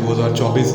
2024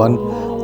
1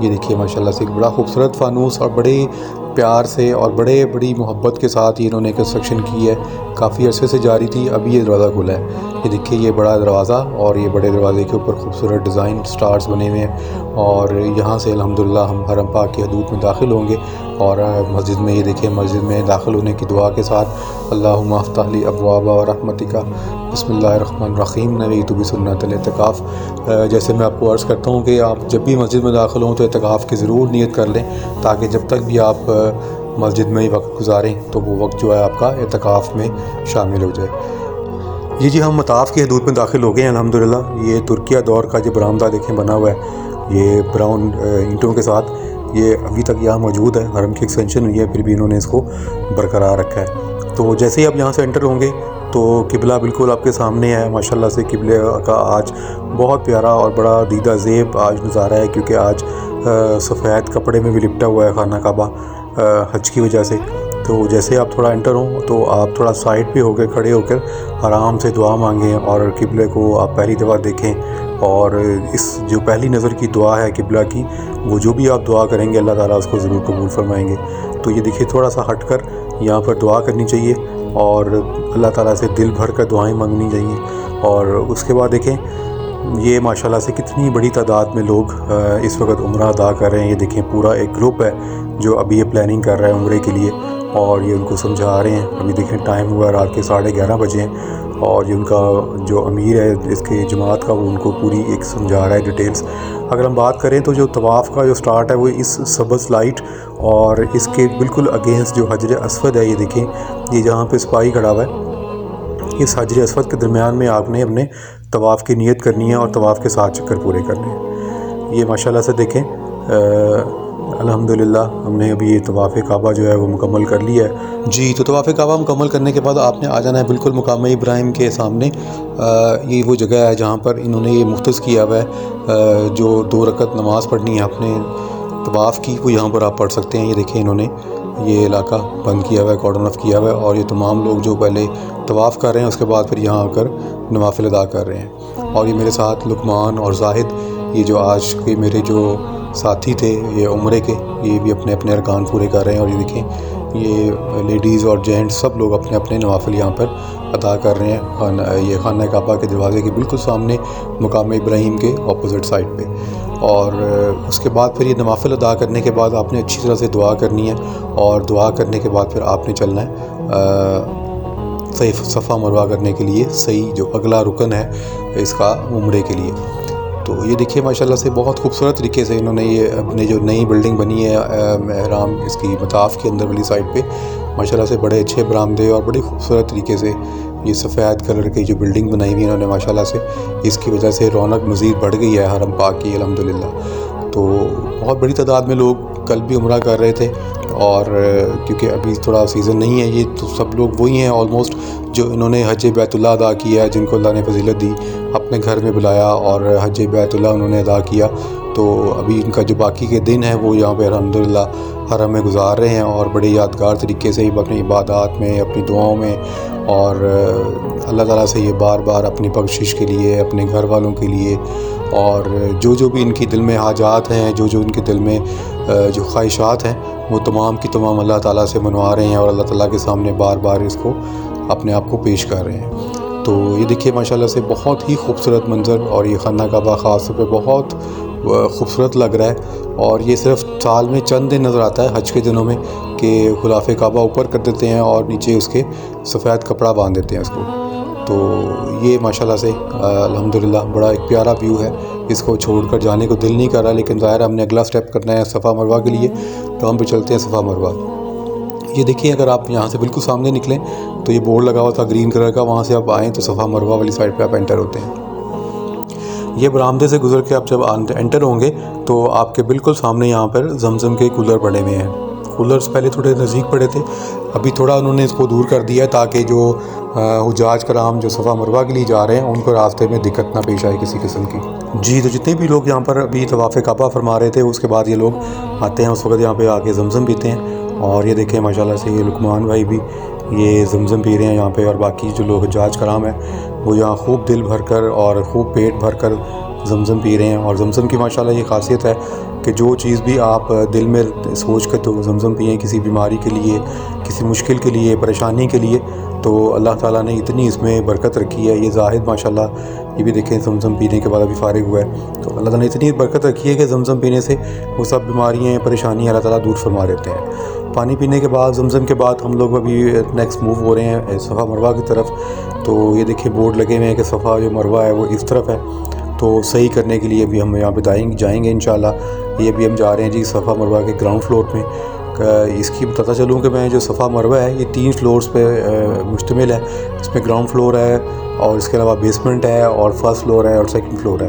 یہ دیکھیے ماشاءاللہ سے ایک بڑا خوبصورت فانوس اور بڑے پیار سے اور بڑی محبت کے ساتھ یہ انہوں نے کنسٹرکشن کی ہے. کافی عرصے سے جاری تھی, ابھی یہ دروازہ کھلا ہے. یہ دیکھیے یہ بڑا دروازہ, اور یہ بڑے دروازے کے اوپر خوبصورت ڈیزائن سٹارز بنے ہوئے ہیں, اور یہاں سے الحمدللہ ہم حرم پاک کی حدود میں داخل ہوں گے. اور مسجد میں یہ دیکھیں, مسجد میں داخل ہونے کی دعا کے ساتھ اللہم افتح لی ابواب رحمتک بسم اللہ الرحمن الرحیم نویت بسنت الاعتکاف. جیسے میں آپ کو عرض کرتا ہوں کہ آپ جب بھی مسجد میں داخل ہوں تو اعتکاف کی ضرور نیت کر لیں, تاکہ جب تک بھی آپ مسجد میں ہی وقت گزاریں تو وہ وقت جو ہے آپ کا اعتکاف میں شامل ہو جائے. جی ہم مطاف کی حدود میں داخل ہو گئے ہیں الحمدللہ. یہ ترکیہ دور کا جو برآمدہ دیکھیں بنا ہوا ہے, یہ براؤن اینٹوں کے ساتھ, یہ ابھی تک یہاں موجود ہے. حرم کی ایکسٹینشن ہوئی ہے, پھر بھی انہوں نے اس کو برقرار رکھا ہے. تو جیسے ہی آپ یہاں سے انٹر ہوں گے تو قبلہ بالکل آپ کے سامنے ہے. ماشاءاللہ سے قبلے کا آج بہت پیارا اور بڑا دیدہ زیب آج نظارہ ہے, کیونکہ آج سفید کپڑے میں بھی لپٹا ہوا ہے خانہ کعبہ حج کی وجہ سے. تو جیسے آپ تھوڑا انٹر ہوں تو آپ تھوڑا سائڈ پہ ہو کے کھڑے ہو کر آرام سے دعا مانگیں اور قبلے کو آپ پہلی دفعہ دیکھیں. اور اس جو پہلی نظر کی دعا ہے قبلہ کی, وہ جو بھی آپ دعا کریں گے اللہ تعالیٰ اس کو ضرور قبول فرمائیں گے. تو یہ دیکھیے تھوڑا سا ہٹ کر یہاں پر دعا کرنی چاہیے اور اللہ تعالیٰ سے دل بھر کر دعائیں مانگنی چاہیے. اور اس کے بعد دیکھیں یہ ماشاءاللہ سے کتنی بڑی تعداد میں لوگ اس وقت عمرہ ادا کر رہے ہیں. یہ دیکھیں پورا ایک گروپ ہے جو ابھی یہ پلاننگ کر رہا ہے عمرے کے لیے, اور یہ ان کو سمجھا رہے ہیں. ابھی دیکھیں ٹائم ہوا رات کے 11:30 بجے ہیں, اور یہ ان کا جو امیر ہے اس کے جماعت کا, وہ ان کو پوری ایک سمجھا رہا ہے ڈیٹیلز. اگر ہم بات کریں تو جو طواف کا جو سٹارٹ ہے وہ اس سبز لائٹ اور اس کے بالکل اگینسٹ جو حجر اسود ہے, یہ دیکھیں یہ جہاں پہ سپاہی کھڑا ہوا ہے, اس حجر اسود کے درمیان میں آپ نے اپنے طواف کی نیت کرنی ہے اور طواف کے 7 چکر پورے کرنے ہیں. یہ ماشاءاللہ سے دیکھیں الحمدللہ ہم نے ابھی یہ طواف کعبہ جو ہے وہ مکمل کر لیا ہے. جی تو طواف کعبہ مکمل کرنے کے بعد آپ نے آ جانا ہے بالکل مقام ابراہیم کے سامنے. یہ وہ جگہ ہے جہاں پر انہوں نے یہ مختص کیا ہوا ہے, جو 2 رکعت نماز پڑھنی ہے اپنے طواف کی, وہ یہاں پر آپ پڑھ سکتے ہیں. یہ دیکھیں انہوں نے یہ علاقہ بند کیا ہوا ہے, کارڈن آف کیا ہوا ہے, اور یہ تمام لوگ جو پہلے طواف کر رہے ہیں اس کے بعد پھر یہاں آ کر نوافل ادا کر رہے ہیں. اور یہ میرے ساتھ لقمان اور زاہد, یہ جو آج کے میرے جو ساتھی تھے یہ عمرے کے, یہ بھی اپنے اپنے ارکان پورے کر رہے ہیں. اور یہ دیکھیں یہ لیڈیز اور جینٹس سب لوگ اپنے اپنے نوافل یہاں پر ادا کر رہے ہیں. یہ خانہ کعبہ کے دروازے کے بالکل سامنے مقام ابراہیم کے اپوزٹ سائڈ پہ. اور اس کے بعد پھر یہ نوافل ادا کرنے کے بعد آپ نے اچھی طرح سے دعا کرنی ہے, اور دعا کرنے کے بعد پھر آپ نے چلنا ہے صفا مروہ کرنے کے لیے. صحیح جو اگلا رکن ہے اس کا عمرے کے لیے. تو یہ دیکھیے ماشاءاللہ سے بہت خوبصورت طریقے سے انہوں نے یہ اپنے جو نئی بلڈنگ بنی ہے احرام اس کی مطاف کے اندر والی سائڈ پہ, ماشاءاللہ سے بڑے اچھے برآمدے اور بڑی خوبصورت طریقے سے یہ سفید کلر کی جو بلڈنگ بنائی ہوئی انہوں نے ماشاءاللہ سے, اس کی وجہ سے رونق مزید بڑھ گئی ہے حرم پاک کی الحمدللہ. تو بہت بڑی تعداد میں لوگ کل بھی عمرہ کر رہے تھے, اور کیونکہ ابھی تھوڑا سیزن نہیں ہے, یہ تو سب لوگ وہی ہیں آلموسٹ جو انہوں نے حج بیت اللہ ادا کیا ہے, جن کو اللہ نے فضیلت دی, اپنے گھر میں بلایا اور حج بیت اللہ انہوں نے ادا کیا. تو ابھی ان کا جو باقی کے دن ہیں وہ یہاں پہ الحمدللہ حرم میں گزار رہے ہیں, اور بڑے یادگار طریقے سے اپنی عبادات میں, اپنی دعاؤں میں, اور اللہ تعالیٰ سے یہ بار بار اپنی بخشش کے لیے, اپنے گھر والوں کے لیے, اور جو بھی ان کی دل میں حاجات ہیں, جو ان کے دل میں جو خواہشات ہیں, وہ تمام کی تمام اللہ تعالیٰ سے منوا رہے ہیں, اور اللہ تعالیٰ کے سامنے بار بار اس کو اپنے آپ کو پیش کر رہے ہیں. تو یہ دیکھیے ماشاءاللہ سے بہت ہی خوبصورت منظر, اور یہ خانہ کعبہ خاص طور پہ بہت خوبصورت لگ رہا ہے. اور یہ صرف سال میں چند دن نظر آتا ہے حج کے دنوں میں کہ غلاف کعبہ اوپر کر دیتے ہیں اور نیچے اس کے سفید کپڑا باندھ دیتے ہیں اس کو. تو یہ ماشاءاللہ سے الحمدللہ بڑا ایک پیارا ویو ہے, اس کو چھوڑ کر جانے کو دل نہیں کر رہا, لیکن ظاہر ہم نے اگلا سٹیپ کرنا ہے صفا مروہ کے لیے, تو ہم پہ چلتے ہیں صفا مروہ. یہ دیکھیں اگر آپ یہاں سے بالکل سامنے نکلیں تو یہ بورڈ لگا ہوا تھا گرین کلر کا, وہاں سے آپ آئیں تو صفا مروہ والی سائڈ پہ آپ انٹر ہوتے ہیں. یہ برآمدے سے گزر کے آپ جب انٹر ہوں گے تو آپ کے بالکل سامنے یہاں پر زمزم کے کولر پڑے ہوئے ہیں. کولرز پہلے تھوڑے نزدیک پڑے تھے, ابھی تھوڑا انہوں نے اس کو دور کر دیا ہے تاکہ جو حجاج کرام جو صفا مروہ کے لیے جا رہے ہیں ان کو راستے میں دقت نہ پیش آئے کسی قسم کی. جی تو جتنے بھی لوگ یہاں پر ابھی طواف کعبہ فرما رہے تھے, اس کے بعد یہ لوگ آتے ہیں, اس وقت یہاں پہ آ کے زمزم پیتے ہیں. اور یہ دیکھیں ماشاءاللہ سے یہ لقمان بھائی بھی یہ زمزم پی رہے ہیں یہاں پہ, اور باقی جو لوگ حجاج کرام ہیں وہ یہاں خوب دل بھر کر اور خوب پیٹ بھر کر زمزم پی رہے ہیں. اور زمزم کی ماشاءاللہ یہ خاصیت ہے کہ جو چیز بھی آپ دل میں سوچ کر تو زمزم پئیں، کسی بیماری کے لیے، کسی مشکل کے لیے، پریشانی کے لیے، تو اللہ تعالیٰ نے اتنی اس میں برکت رکھی ہے. یہ زاہد ماشاءاللہ یہ بھی دیکھیں زمزم پینے کے بعد ابھی فارغ ہوا ہے. تو اللہ تعالیٰ نے اتنی برکت رکھی ہے کہ زمزم پینے سے وہ سب بیماریاں، پریشانیاں اللہ تعالیٰ دور فرما دیتے ہیں. پانی پینے کے بعد، زمزم کے بعد، ہم لوگ ابھی نیکسٹ موو ہو رہے ہیں صفا مروہ کی طرف. تو یہ دیکھیں بورڈ لگے ہوئے ہیں کہ صفا جو مروہ ہے وہ اس طرف ہے. تو صحیح کرنے کے لیے بھی ہم یہاں پہ جائیں گے انشاءاللہ. یہ بھی ہم جا رہے ہیں جی صفا مروہ کے گراؤنڈ فلور میں. اس کی بتاتا چلوں کہ میں جو صفا مروہ ہے یہ 3 فلورز پہ مشتمل ہے. اس میں گراؤنڈ فلور ہے اور اس کے علاوہ بیسمنٹ ہے اور فرسٹ فلور ہے اور سیکنڈ فلور ہے.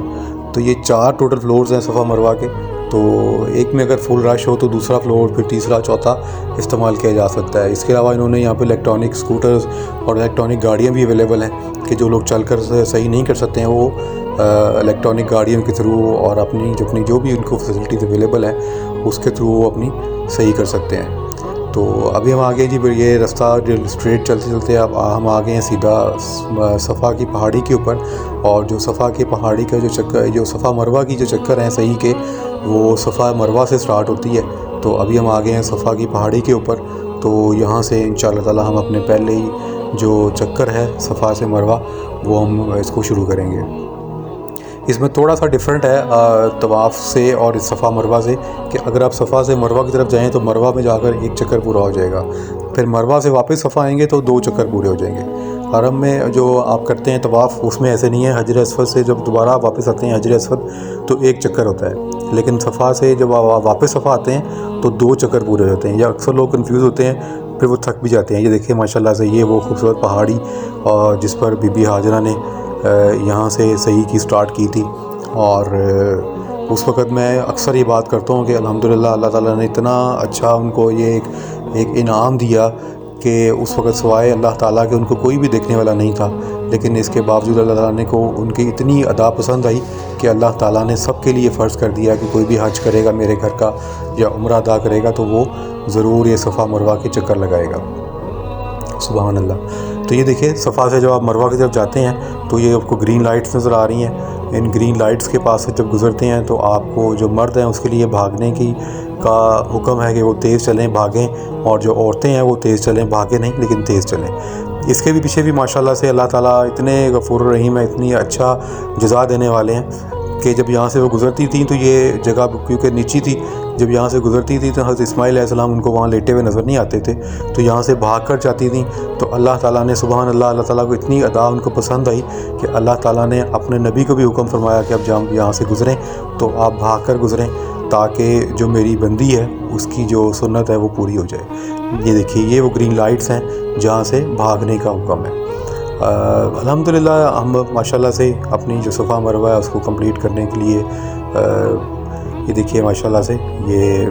تو یہ 4 ٹوٹل فلورز ہیں صفا مروہ کے. تو ایک میں اگر فل رش ہو تو دوسرا فلور، پھر تیسرا، چوتھا استعمال کیا جا سکتا ہے. اس کے علاوہ انہوں نے یہاں پہ الیکٹرانک اسکوٹرز اور الیکٹرانک گاڑیاں بھی اویلیبل ہیں کہ جو لوگ چل کر صحیح نہیں کر سکتے ہیں وہ الیکٹرانک گاڑیوں کے تھرو اور اپنی جو بھی ان کو فیسلٹیز اویلیبل ہیں اس کے تھرو وہ اپنی صحیح کر سکتے ہیں. تو ابھی ہم آگے جی یہ رستہ جو اسٹریٹ چلتے چلتے اب ہم آ گئے ہیں سیدھا صفا کی پہاڑی کے اوپر. اور جو صفا کی پہاڑی کا جو چکر، جو صفا مروہ کی جو چکر ہیں صحیح کے، وہ صفا مروہ سے سٹارٹ ہوتی ہے. تو ابھی ہم آ گئے ہیں صفا کی پہاڑی کے اوپر. تو یہاں سے انشاءاللہ تعالی ہم اپنے پہلے ہی جو چکر ہے صفا سے مروہ وہ ہم اس کو شروع کریں گے. اس میں تھوڑا سا ڈیفرنٹ ہے طواف سے اور اس صفا مروہ سے کہ اگر آپ صفا سے مروہ کی طرف جائیں تو مروہ میں جا کر 1 چکر پورا ہو جائے گا. پھر مروہ سے واپس صفا آئیں گے تو 2 چکر پورے ہو جائیں گے. حرم میں جو آپ کرتے ہیں طواف اس میں ایسے نہیں ہے. حجر اسود سے جب دوبارہ آپ واپس آتے ہیں حجر اسود تو 1 چکر ہوتا ہے. لیکن صفا سے جب آپ واپس صفا آتے ہیں تو 2 چکر پورے ہوتے ہیں. یا اکثر لوگ کنفیوز ہوتے ہیں پھر وہ تھک بھی جاتے ہیں. یہ دیکھیں ماشاءاللہ سے یہ وہ خوبصورت پہاڑی جس پر بی بی ہاجرہ نے یہاں سے صحیح کی سٹارٹ کی تھی. اور اس وقت میں اکثر یہ بات کرتا ہوں کہ الحمدللہ اللہ تعالیٰ نے اتنا اچھا ان کو یہ ایک انعام دیا کہ اس وقت سوائے اللہ تعالیٰ کے ان کو کوئی بھی دیکھنے والا نہیں تھا. لیکن اس کے باوجود اللہ تعالیٰ نے کو ان کی اتنی ادا پسند آئی کہ اللہ تعالیٰ نے سب کے لیے فرض کر دیا کہ کوئی بھی حج کرے گا میرے گھر کا یا عمرہ ادا کرے گا تو وہ ضرور یہ صفا مروہ کے چکر لگائے گا. سبحان اللہ. تو یہ دیکھیں صفا سے جب آپ مروہ کی طرف جاتے ہیں تو یہ آپ کو گرین لائٹس نظر آ رہی ہیں. ان گرین لائٹس کے پاس سے جب گزرتے ہیں تو آپ کو جو مرد ہیں اس کے لیے بھاگنے کا حکم ہے کہ وہ تیز چلیں، بھاگیں. اور جو عورتیں ہیں وہ تیز چلیں، بھاگیں نہیں لیکن تیز چلیں. اس کے بھی پیچھے بھی ماشاءاللہ سے اللہ تعالیٰ اتنے غفور الرحیم ہے، اتنی اچھا جزا دینے والے ہیں کہ جب یہاں سے وہ گزرتی تھیں تو یہ جگہ کیونکہ نیچی تھی، جب یہاں سے گزرتی تھی تو حضرت اسماعیل علیہ السلام ان کو وہاں لیٹے ہوئے نظر نہیں آتے تھے. تو یہاں سے بھاگ کر جاتی تھیں. تو اللہ تعالیٰ نے سبحان اللہ، اللہ تعالیٰ کو اتنی ادا ان کو پسند آئی کہ اللہ تعالیٰ نے اپنے نبی کو بھی حکم فرمایا کہ اب جب یہاں سے گزریں تو آپ بھاگ کر گزریں تاکہ جو میری بندی ہے اس کی جو سنت ہے وہ پوری ہو جائے. یہ دیکھیے یہ وہ گرین لائٹس ہیں جہاں سے بھاگنے کا حکم ہے. الحمدللہ ہم ماشاءاللہ سے اپنی جو صفا مروہ ہے اس کو کمپلیٹ کرنے کے لیے یہ دیکھیے ماشاءاللہ سے یہ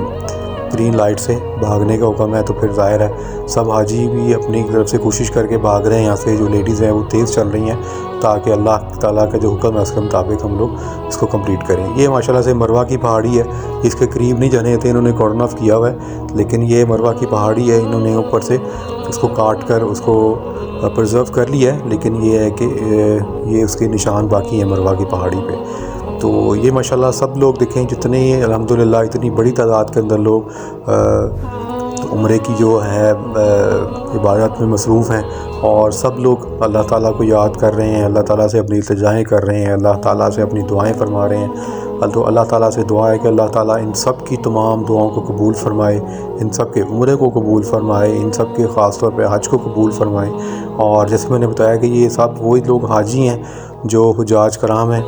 گرین لائٹ سے بھاگنے کا حکم ہے. تو پھر ظاہر ہے سب حاجی بھی اپنی طرف سے کوشش کر کے بھاگ رہے ہیں. یہاں سے جو لیڈیز ہیں وہ تیز چل رہی ہیں تاکہ اللہ تعالیٰ کا جو حکم ہے اس کے مطابق ہم لوگ اس کو کمپلیٹ کریں. یہ ماشاءاللہ سے مروہ کی پہاڑی ہے. اس کے قریب نہیں جانے دیتے، انہوں نے کارڈن آف کیا ہوا ہے. لیکن یہ مروہ کی پہاڑی ہے، انہوں نے اوپر سے اس کو کاٹ کر اس کو پرزرو کر لیا ہے. لیکن یہ ہے کہ یہ اس کے نشان باقی ہیں مروہ کی پہاڑی پہ. تو یہ ماشاءاللہ سب لوگ دیکھیں جتنے الحمدللہ اتنی بڑی تعداد کے اندر لوگ عمرے کی جو ہے عبادت میں مصروف ہیں اور سب لوگ اللہ تعالیٰ کو یاد کر رہے ہیں، اللہ تعالیٰ سے اپنی التجائیں کر رہے ہیں، اللہ تعالیٰ سے اپنی دعائیں فرما رہے ہیں. تو اللہ تعالیٰ سے دعا ہے کہ اللہ تعالیٰ ان سب کی تمام دعاؤں کو قبول فرمائے، ان سب کے عمرے کو قبول فرمائے، ان سب کے خاص طور پہ حج کو قبول فرمائے. اور جیسے میں نے بتایا کہ یہ سب وہی لوگ حاجی ہیں جو حجاج کرام ہیں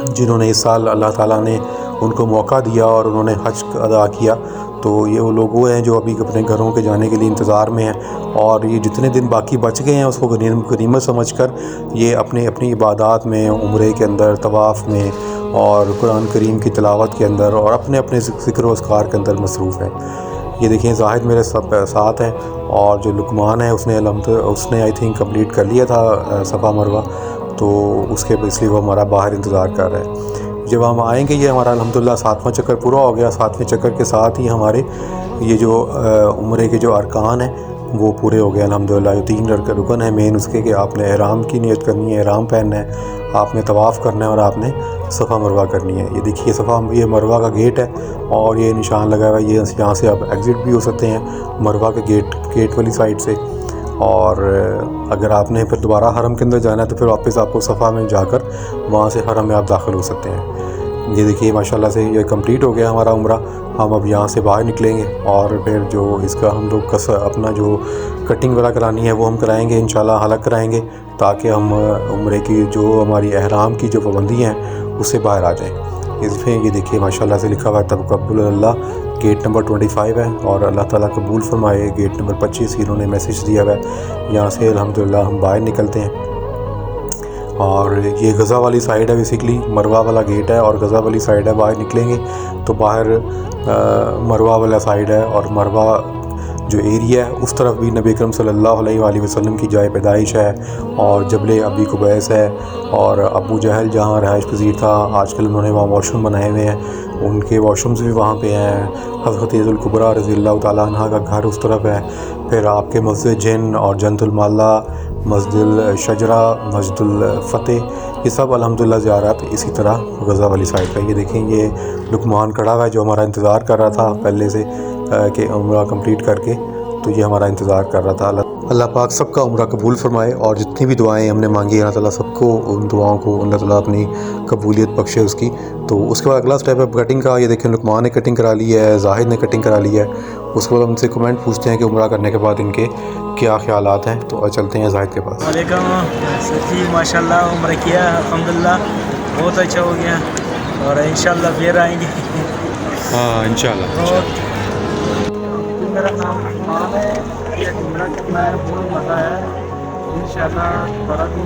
جنہوں نے اس سال اللہ تعالیٰ نے ان کو موقع دیا اور انہوں نے حج ادا کیا. تو یہ وہ لوگ وہ ہیں جو ابھی اپنے گھروں کے جانے کے لیے انتظار میں ہیں اور یہ جتنے دن باقی بچ گئے ہیں اس کو غنیمت سمجھ کر یہ اپنی عبادات میں، عمرے کے اندر، طواف میں اور قرآن کریم کی تلاوت کے اندر اور اپنے ذکر و اذکار کے اندر مصروف ہیں. یہ دیکھیں زاہد میرے ساتھ ہے اور جو لقمان ہے اس نے آئی تھنک کمپلیٹ کر لیا تھا صفا مروہ. تو اس کے اس لیے وہ ہمارا باہر انتظار کر رہا ہے. جب ہم آئیں گے یہ ہمارا الحمدللہ 7واں چکر پورا ہو گیا. 7ویں چکر کے ساتھ ہی ہمارے یہ جو عمرے کے جو ارکان ہیں وہ پورے ہو گئے الحمدللہ۔ یہ 3 رکن ہیں مین اس کے کہ آپ نے احرام کی نیت کرنی ہے، احرام پہننا ہے، آپ نے طواف کرنا ہے اور آپ نے صفا مروہ کرنی ہے۔ یہ دیکھیے صفا یہ مروہ کا گیٹ ہے اور یہ نشان لگا ہوا ہے، یہ یہاں سے آپ ایگزٹ بھی ہو سکتے ہیں مروہ کے گیٹ والی سائڈ سے، اور اگر آپ نے پھر دوبارہ حرم کے اندر جانا ہے تو پھر واپس آپ کو صفا میں جا کر وہاں سے حرم میں آپ داخل ہو سکتے ہیں۔ یہ دیکھیے ماشاءاللہ سے یہ کمپلیٹ ہو گیا ہمارا عمرہ۔ ہم اب یہاں سے باہر نکلیں گے اور پھر جو اس کا ہم لوگ اپنا جو کٹنگ وغیرہ کرانی ہے وہ ہم کرائیں گے انشاءاللہ، حلق کرائیں گے تاکہ ہم عمرے کی جو ہماری احرام کی جو پابندیاں ہیں اس سے باہر آ جائیں۔ اس میں یہ دیکھیے ماشاءاللہ سے لکھا ہوا ہے تقبل اللہ، گیٹ نمبر 25 ہے اور اللہ تعالیٰ قبول فرمائے۔ گیٹ نمبر 25 انہوں نے میسیج دیا ہوا ہے۔ یہاں سے الحمدللہ ہم باہر نکلتے ہیں اور یہ غزہ والی سائیڈ ہے، بیسیکلی مروہ والا گیٹ ہے اور غزہ والی سائیڈ ہے۔ باہر نکلیں گے تو باہر مروہ والا سائیڈ ہے اور مروہ جو ایریا ہے اس طرف بھی نبی اکرم صلی اللہ علیہ وآلہ وسلم کی جائے پیدائش ہے اور جبل ابی قبیس ہے، اور ابو جہل جہاں رہائش پذیر تھا آج کل انہوں نے وہاں واش روم بنائے ہوئے ہیں، ان کے واش رومز بھی وہاں پہ ہیں۔ حضرت خدیجہ الکبریٰ رضی اللہ تعالیٰ عنہ کا گھر اس طرف ہے۔ پھر آپ کے مسجد جن اور جنت المالا، مسجد الشجرہ، مسجد الفتح، یہ سب الحمدللہ زیارت اسی طرح غزہ والی سائڈ کا۔ یہ دیکھیں یہ لقمان کھڑا ہوا ہے جو ہمارا انتظار کر رہا تھا پہلے سے کہ عمرہ کمپلیٹ کر کے، تو یہ ہمارا انتظار کر رہا تھا۔ اللہ پاک سب کا عمرہ قبول فرمائے اور جتنی بھی دعائیں ہم نے مانگی اللہ تعالیٰ سب کو ان دعاؤں کو اللہ تعالیٰ اپنی قبولیت بخشے اس کی۔ تو اس کے بعد اگلا سٹیپ ہے کٹنگ کا۔ یہ دیکھیں لقمان نے کٹنگ کرا لی ہے، زاہد نے کٹنگ کرا لی ہے۔ اس کے بعد ہم سے کمنٹ پوچھتے ہیں کہ عمرہ کرنے کے بعد ان کے کیا خیالات ہیں، تو چلتے ہیں زاہد کے پاس۔ وعلیکم جی، ماشاء اللہ عمرہ کیا الحمدللہ، بہت اچھا ہو گیا اور انشاءاللہ پھر آئیں گے۔ ہاں انشاءاللہ۔ میرا نام عثمان ہے، یہ عمرہ کرنا ہے، بہت مزہ ہے انشاءاللہ، بڑا دن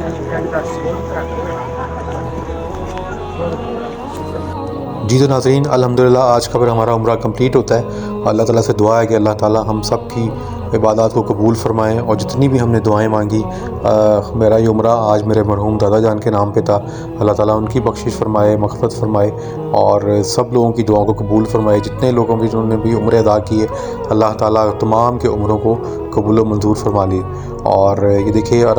جی تو ناظرین الحمدللہ آج کا پھر ہمارا عمرہ کمپلیٹ ہوتا ہے۔ اللہ تعالیٰ سے دعا ہے کہ اللہ تعالیٰ ہم سب کی عبادات کو قبول فرمائیں اور جتنی بھی ہم نے دعائیں مانگی، میرا یہ عمرہ آج میرے مرحوم دادا جان کے نام پہ تھا، اللہ تعالیٰ ان کی بخشش فرمائے، مغفرت فرمائے اور سب لوگوں کی دعاؤں کو قبول فرمائے۔ جتنے لوگوں بھی جنہوں نے بھی عمرے ادا کیے اللہ تعالیٰ تمام کے عمروں کو قبول و منظور فرما لی۔ اور یہ دیکھیے اور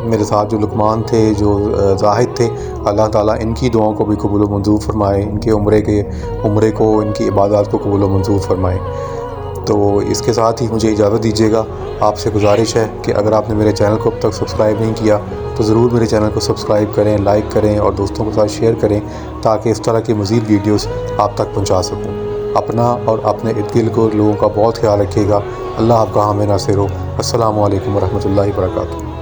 میرے ساتھ جو لقمان تھے، جو زاہد تھے، اللہ تعالیٰ ان کی دعاؤں کو بھی قبول و منظور فرمائے، ان کے عمرے کو، ان کی عبادات کو قبول و منظور فرمائے۔ تو اس کے ساتھ ہی مجھے اجازت دیجیے گا۔ آپ سے گزارش ہے کہ اگر آپ نے میرے چینل کو اب تک سبسکرائب نہیں کیا تو ضرور میرے چینل کو سبسکرائب کریں، لائک کریں اور دوستوں کے ساتھ شیئر کریں تاکہ اس طرح کی مزید ویڈیوز آپ تک پہنچا سکوں۔ اپنا اور اپنے ارد گرد کو لوگوں کا بہت خیال رکھیے گا۔ اللہ آپ کا حامی ناصر ہو۔ السلام علیکم ورحمۃ اللہ وبرکاتہ۔